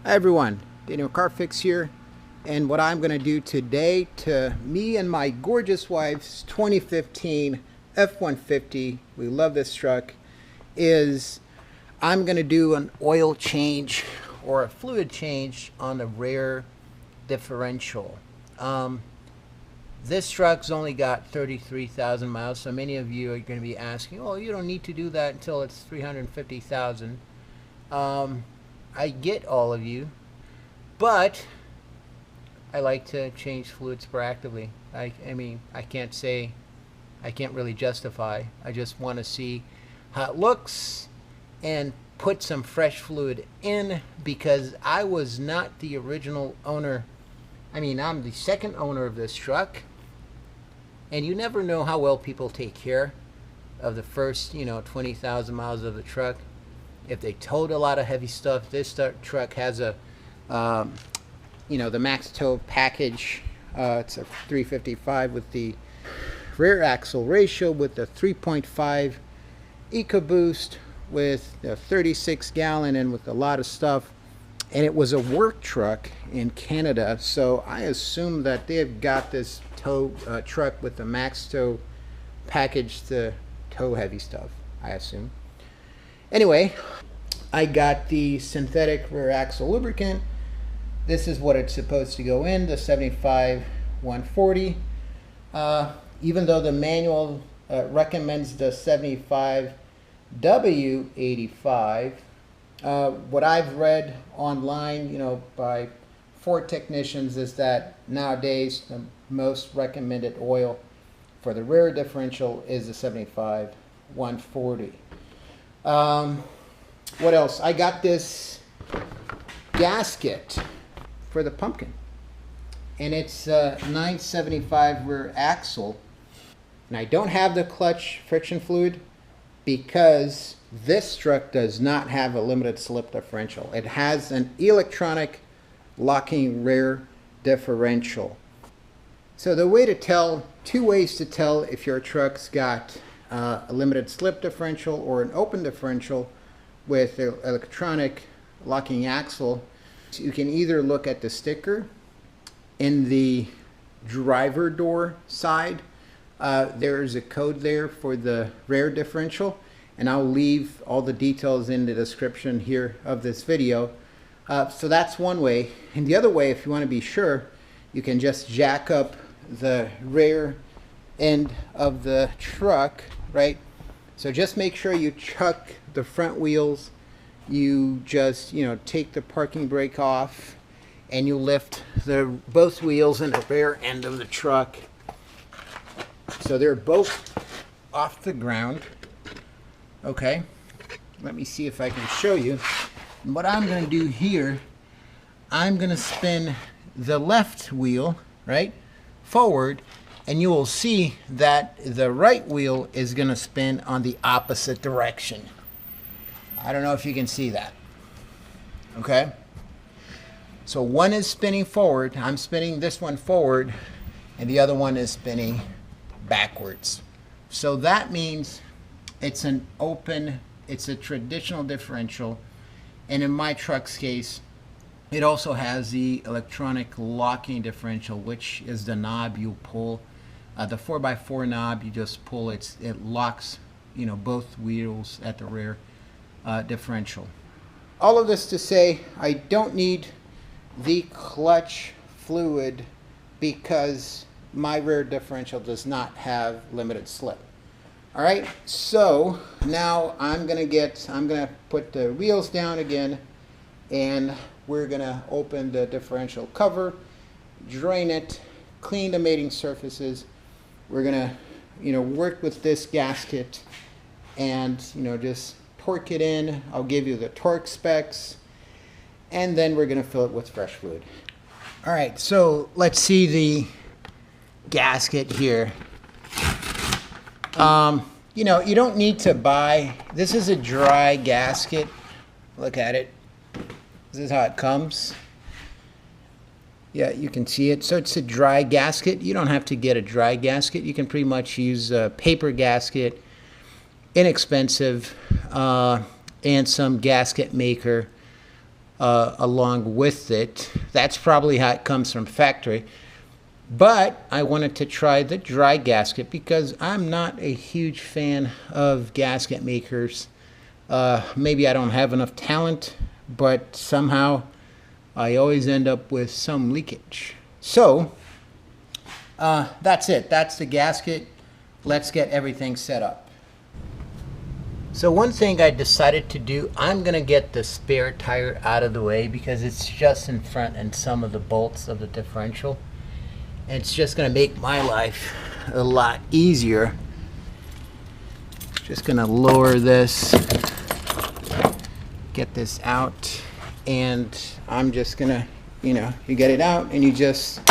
Hi everyone, Daniel Car Fix here, and what I'm going to do today to me and my gorgeous wife's 2015 F150, we love this truck, is I'm going to do an oil change or a fluid change on the rear differential. This truck's only got 33,000 miles, so many of you are going to be asking, oh, you don't need to do that until it's 350,000. I get all of you, but I like to change fluids proactively. I mean, I can't really justify. I just want to see how it looks and put some fresh fluid in, because I was not the original owner. I mean, I'm the second owner of this truck, and you never know how well people take care of the first, 20,000 miles of the truck. If they towed a lot of heavy stuff, this truck has a, the max tow package. It's a 355 with the rear axle ratio, with the 3.5 EcoBoost, with the 36 gallon, and with a lot of stuff. And it was a work truck in Canada, so I assume that they've got this tow truck with the max tow package to tow heavy stuff, I assume. Anyway, I got the synthetic rear axle lubricant. This is what it's supposed to go in, the 75-140. Even though the manual recommends the 75W85, what I've read online, by Ford technicians, is that nowadays the most recommended oil for the rear differential is the 75-140. What else? I got this gasket for the pumpkin, and it's 975 rear axle, and I don't have the clutch friction fluid because this truck does not have a limited slip differential. It has an electronic locking rear differential. So the way to tell, two ways to tell if your truck's got a limited slip differential or an open differential with the electronic locking axle. So you can either look at the sticker in the driver door side. There's a code there for the rear differential, and I'll leave all the details in the description here of this video. So that's one way. And the other way, if you want to be sure, you can just jack up the rear end of the truck, right? So just make sure you chuck the front wheels. You just, take the parking brake off, and you lift both wheels in the rear end of the truck. So they're both off the ground. Okay, let me see if I can show you. And what I'm going to do here, I'm going to spin the left wheel, right, forward, and you will see that the right wheel is going to spin on the opposite direction. I don't know if you can see that. Okay? So one is spinning forward. I'm spinning this one forward, and the other one is spinning backwards. So that means it's an open, it's a traditional differential. And in my truck's case, it also has the electronic locking differential, which is the knob you pull. The 4x4 knob, you just pull it. It locks, both wheels at the rear differential. All of this to say, I don't need the clutch fluid because my rear differential does not have limited slip. All right, so now I'm gonna put the wheels down again, and we're gonna open the differential cover, drain it, clean the mating surfaces. We're gonna, work with this gasket and, just torque it in. I'll give you the torque specs, and then we're gonna fill it with fresh fluid. All right, so let's see the gasket here. You don't need to buy, this is a dry gasket. Look at it. This is how it comes. Yeah, you can see it. So it's a dry gasket. You don't have to get a dry gasket. You can pretty much use a paper gasket. Inexpensive. and some gasket maker along with it. That's probably how it comes from factory. But I wanted to try the dry gasket because I'm not a huge fan of gasket makers. Maybe I don't have enough talent, but somehow I always end up with some leakage. So that's it. That's the gasket. Let's get everything set up. So one thing I decided to do, I'm going to get the spare tire out of the way because it's just in front and some of the bolts of the differential. And it's just going to make my life a lot easier. Just going to lower this, get this out, and I'm just going to, you get it out and you just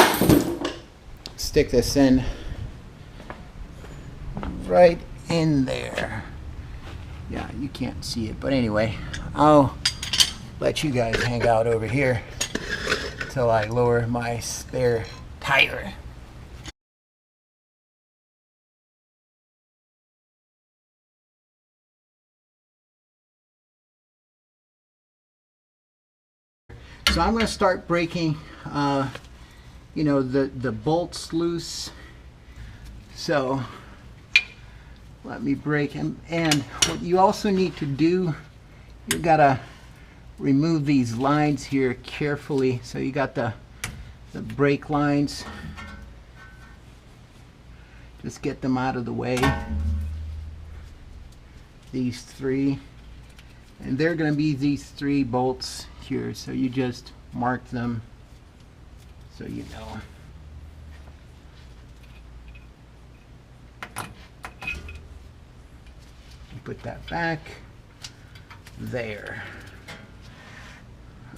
stick this in right in there. Yeah, you can't see it, but anyway, I'll let you guys hang out over here till I lower my spare tire. So I'm going to start breaking, the bolts loose. So let me break them. And what you also need to do, you got to remove these lines here carefully. So you got the brake lines. Just get them out of the way. These three. And they're going to be these 3 bolts here. So you just mark them so you know. Put that back there.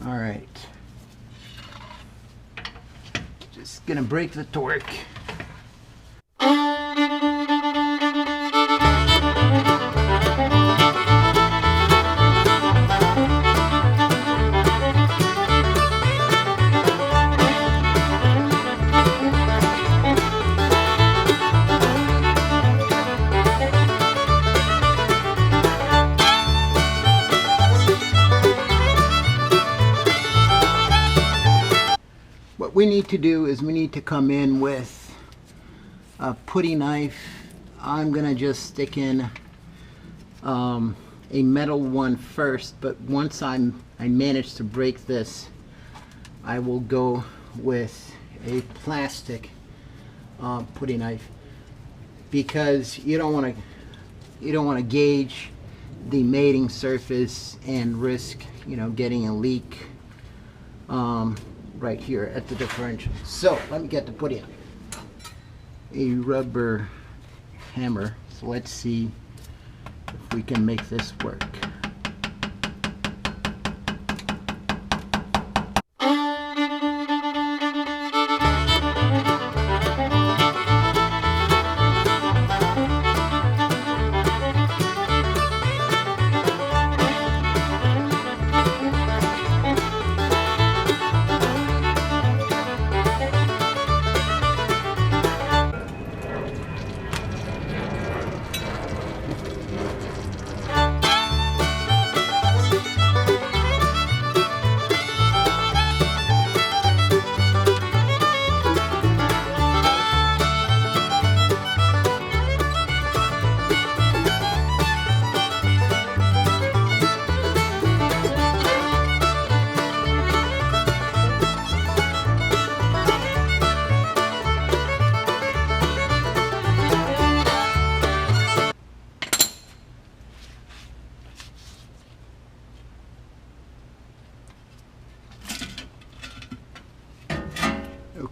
All right. Just gonna break the torque. What we need to do is we need to come in with a putty knife. I'm gonna just stick in a metal one first, but once I manage to break this, I will go with a plastic putty knife, because you don't want to gauge the mating surface and risk getting a leak right here at the differential. So let me get the putty on. A rubber hammer. So let's see if we can make this work.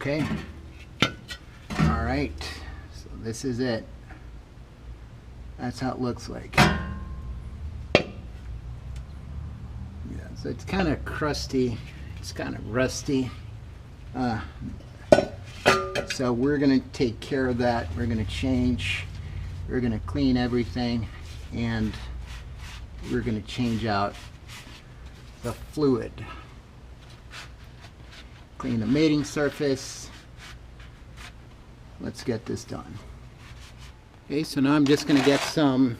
Okay. All right. So this is it. That's how it looks like. Yeah, so it's kind of crusty. It's kind of rusty. So we're going to take care of that. We're going to change. We're going to clean everything, and we're going to change out the fluid. Clean the mating surface. Let's get this done. Okay, so now I'm just going to get some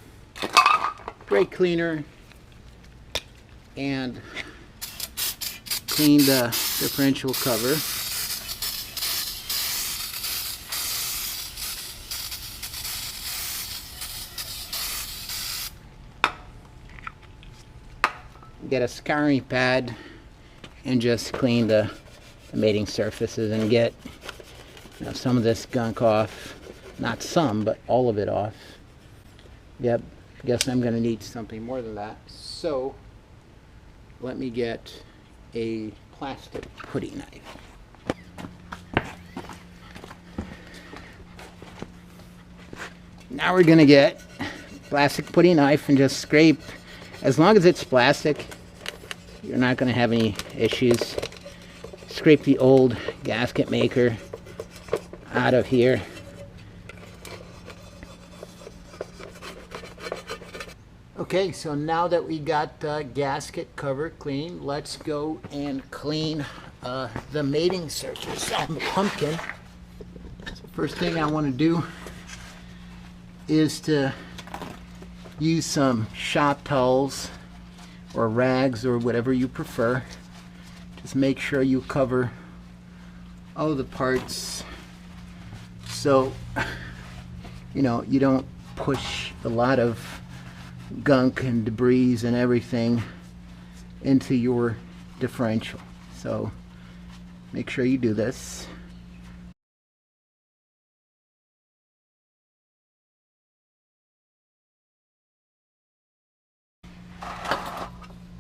brake cleaner and clean the differential cover. Get a scouring pad and just clean the mating surfaces and get some of this gunk off. Not some, but all of it off. Yep, guess I'm going to need something more than that. So let me get a plastic putty knife. Now we're going to get plastic putty knife and just scrape. As long as it's plastic, you're not going to have any issues. Scrape the old gasket maker out of here. Okay, so now that we got the gasket cover clean, let's go and clean the mating surface on the pumpkin. So first thing I want to do is to use some shop towels or rags or whatever you prefer. Just make sure you cover all the parts so you don't push a lot of gunk and debris and everything into your differential. So make sure you do this.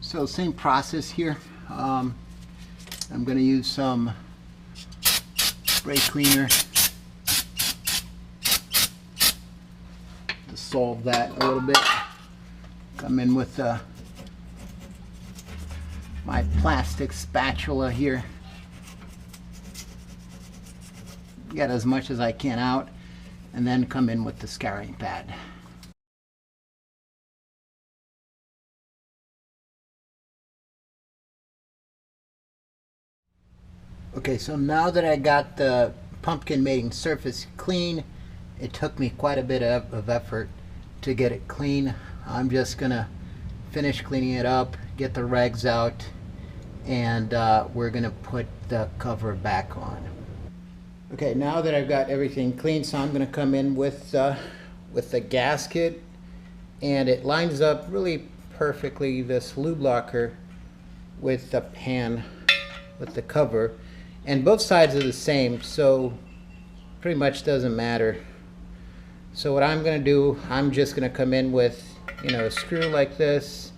So same process here. I'm going to use some spray cleaner to solve that a little bit. Come in with my plastic spatula here. Get as much as I can out, and then come in with the scouring pad. Okay, so now that I got the pumpkin mating surface clean, it took me quite a bit of effort to get it clean. I'm just gonna finish cleaning it up, get the rags out, and we're gonna put the cover back on. Okay, now that I've got everything clean, so I'm gonna come in with the gasket, and it lines up really perfectly, this lube locker with the pan with the cover, and both sides are the same, so pretty much doesn't matter. So what I'm gonna do, I'm just gonna come in with a screw like this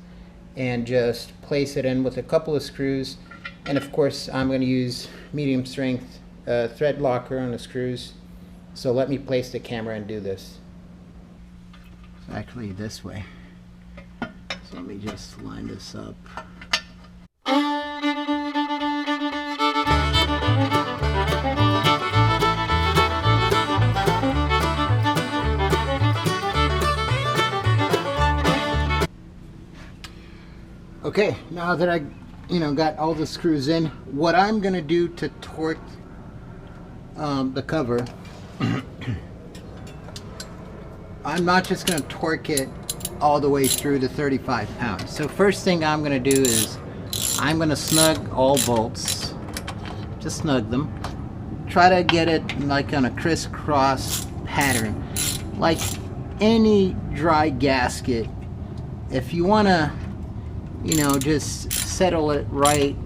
and just place it in with a couple of screws, and of course I'm going to use medium strength thread locker on the screws. So let me place the camera and do this. It's actually this way, so let me just line this up. Okay, now that I got all the screws in, what I'm gonna do to torque the cover, I'm not just gonna torque it all the way through to 35 pounds. So first thing I'm gonna do is I'm gonna snug all bolts, just snug them. Try to get it like on a crisscross pattern, like any dry gasket. If you wanna just settle it right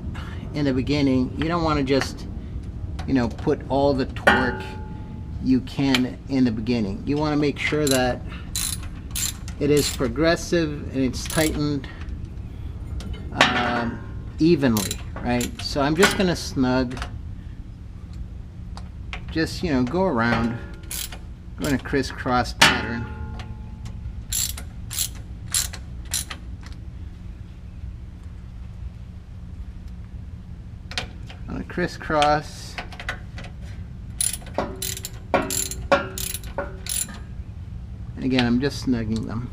in the beginning, you don't want to just put all the torque you can in the beginning. You want to make sure that it is progressive and it's tightened evenly, right? So I'm just going to snug, just go around, go in a crisscross pattern. On a crisscross, and again I'm just snugging them.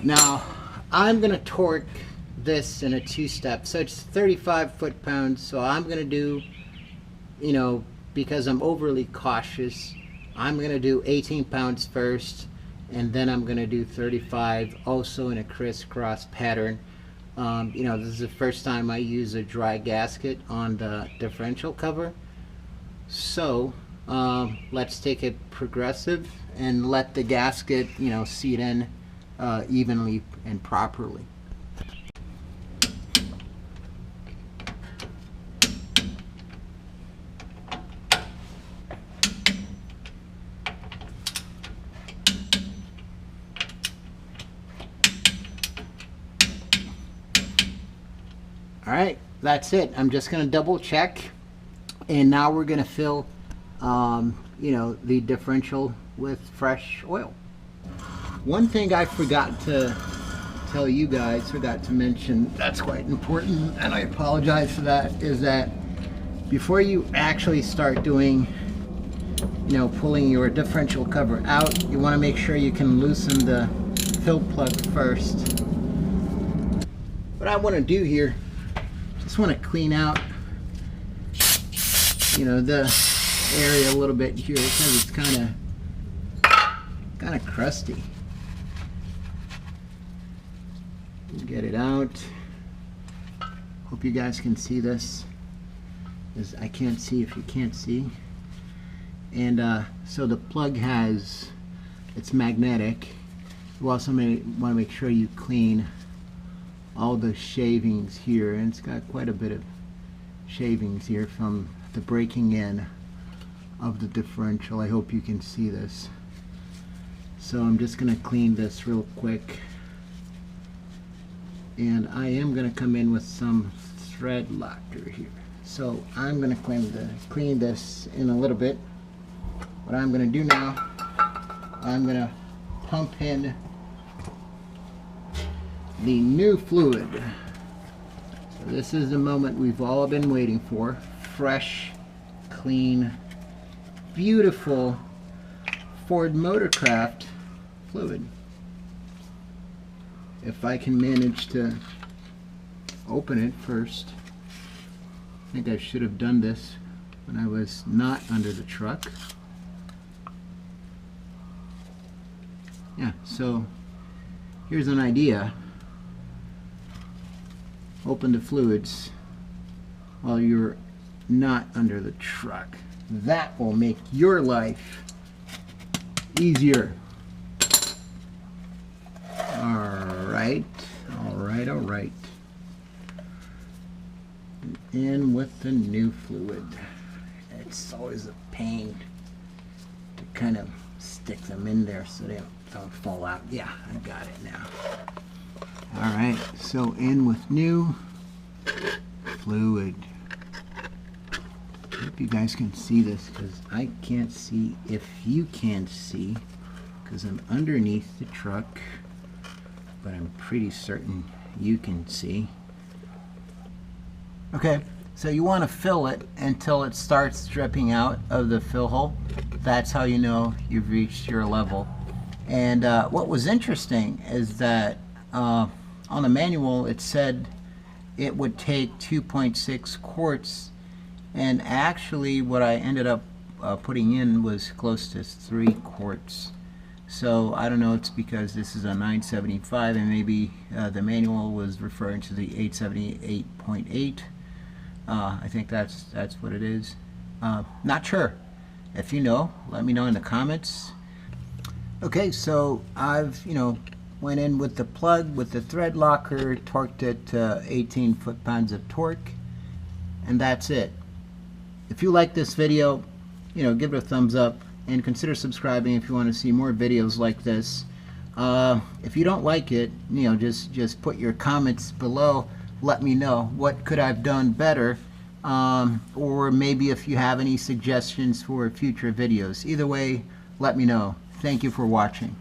Now I'm gonna torque this in a two-step, so it's 35 foot-pounds. So I'm gonna do, because I'm overly cautious, I'm going to do 18 pounds first, and then I'm going to do 35, also in a crisscross pattern. You know, this is the first time I use a dry gasket on the differential cover. So let's take it progressive and let the gasket, you know, seat in evenly and properly. All right, that's it. I'm just going to double check, and now we're going to fill, you know, the differential with fresh oil. One thing I forgot to tell you guys, forgot to mention, that's quite important, and I apologize for that, is that before you actually start doing, you know, pulling your differential cover out, you want to make sure you can loosen the fill plug first. What I want to do here, just want to clean out, you know, the area a little bit here because it's kind of crusty. Get it out. Hope you guys can see this, because I can't see if you can't see. And so the plug has, it's magnetic. You also want to make sure you clean all the shavings here, and it's got quite a bit of shavings here from the breaking in of the differential. I hope you can see this. So I'm just going to clean this real quick, and I am going to come in with some thread locker here. So I'm going to clean this in a little bit. What I'm going to do now, I'm going to pump in the new fluid. So this is the moment we've all been waiting for. Fresh, clean, beautiful Ford Motorcraft fluid. If I can manage to open it first. I think I should have done this when I was not under the truck. Yeah, so here's an idea. Open the fluids while you're not under the truck. That will make your life easier. Alright, alright, alright. In with the new fluid. It's always a pain to kind of stick them in there so they don't fall out. Yeah, I got it now. Alright, so in with new fluid. I hope you guys can see this, because I can't see if you can see, because I'm underneath the truck, but I'm pretty certain you can see. Okay, so you want to fill it until it starts dripping out of the fill hole. That's how you know you've reached your level. And what was interesting is that on the manual it said it would take 2.6 quarts, and actually what I ended up putting in was close to 3 quarts. So I don't know, it's because this is a 975 and maybe the manual was referring to the 878.8. I think that's what it is. Not sure. If you know, let me know in the comments. Okay, so I've, went in with the plug, with the thread locker, torqued it to 18 foot-pounds of torque, and that's it. If you like this video, give it a thumbs up, and consider subscribing if you want to see more videos like this. If you don't like it, just put your comments below. Let me know what could I've done better, or maybe if you have any suggestions for future videos. Either way, let me know. Thank you for watching.